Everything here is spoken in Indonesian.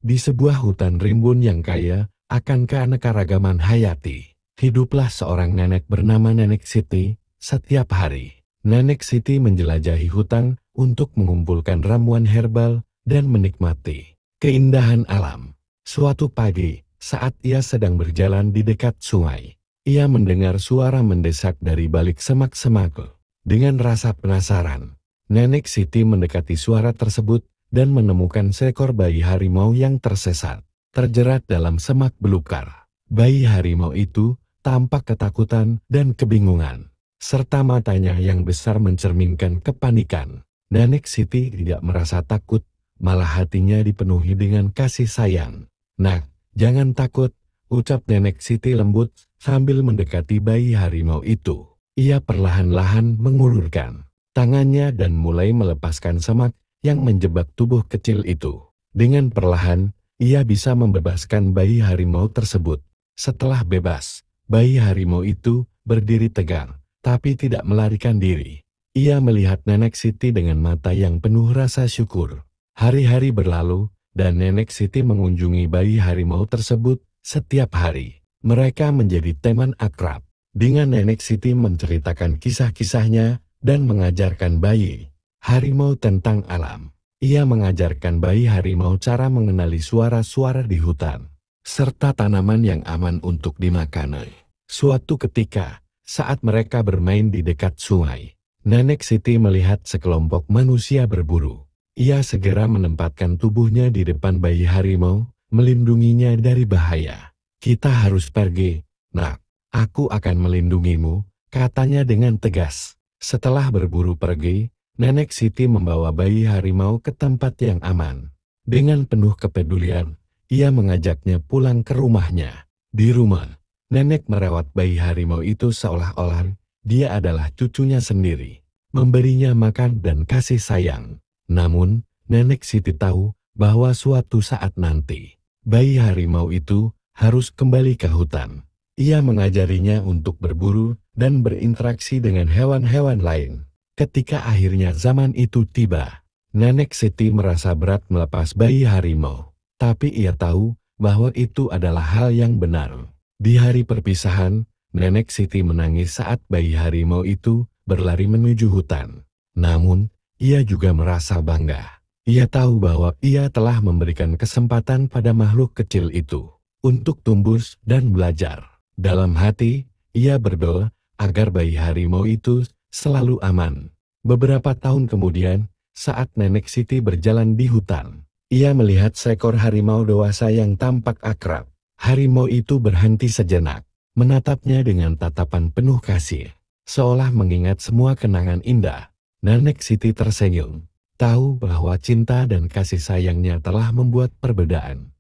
Di sebuah hutan rimbun yang kaya akan keanekaragaman hayati, hiduplah seorang nenek bernama Nenek Siti. Setiap hari, Nenek Siti menjelajahi hutan untuk mengumpulkan ramuan herbal dan menikmati keindahan alam. Suatu pagi, saat ia sedang berjalan di dekat sungai, ia mendengar suara mendesak dari balik semak-semak. Dengan rasa penasaran, Nenek Siti mendekati suara tersebut dan menemukan seekor bayi harimau yang tersesat, terjerat dalam semak belukar. Bayi harimau itu tampak ketakutan dan kebingungan, serta matanya yang besar mencerminkan kepanikan. Nenek Siti tidak merasa takut, malah hatinya dipenuhi dengan kasih sayang. "Nak, jangan takut," ucap Nenek Siti lembut sambil mendekati bayi harimau itu. Ia perlahan-lahan mengulurkan tangannya dan mulai melepaskan semak yang menjebak tubuh kecil itu. Dengan perlahan, ia bisa membebaskan bayi harimau tersebut. Setelah bebas, bayi harimau itu berdiri tegang, tapi tidak melarikan diri. Ia melihat Nenek Siti dengan mata yang penuh rasa syukur. Hari-hari berlalu, dan Nenek Siti mengunjungi bayi harimau tersebut setiap hari. Mereka menjadi teman akrab. Dengan Nenek Siti menceritakan kisah-kisahnya dan mengajarkan bayi harimau tentang alam. Ia mengajarkan bayi harimau cara mengenali suara-suara di hutan, serta tanaman yang aman untuk dimakan. Suatu ketika, saat mereka bermain di dekat sungai, Nenek Siti melihat sekelompok manusia berburu. Ia segera menempatkan tubuhnya di depan bayi harimau, melindunginya dari bahaya. "Kita harus pergi, Nak. Aku akan melindungimu," katanya dengan tegas. Setelah berburu pergi, Nenek Siti membawa bayi harimau ke tempat yang aman. Dengan penuh kepedulian, ia mengajaknya pulang ke rumahnya. Di rumah, Nenek merawat bayi harimau itu seolah-olah dia adalah cucunya sendiri, memberinya makan dan kasih sayang. Namun, Nenek Siti tahu bahwa suatu saat nanti, bayi harimau itu harus kembali ke hutan. Ia mengajarinya untuk berburu dan berinteraksi dengan hewan-hewan lain. Ketika akhirnya zaman itu tiba, Nenek Siti merasa berat melepas bayi harimau. Tapi ia tahu bahwa itu adalah hal yang benar. Di hari perpisahan, Nenek Siti menangis saat bayi harimau itu berlari menuju hutan. Namun, ia juga merasa bangga. Ia tahu bahwa ia telah memberikan kesempatan pada makhluk kecil itu untuk tumbuh dan belajar. Dalam hati, ia berdoa agar bayi harimau itu selalu aman. Beberapa tahun kemudian, saat Nenek Siti berjalan di hutan, ia melihat seekor harimau dewasa yang tampak akrab. Harimau itu berhenti sejenak, menatapnya dengan tatapan penuh kasih, seolah mengingat semua kenangan indah. Nenek Siti tersenyum, tahu bahwa cinta dan kasih sayangnya telah membuat perbedaan.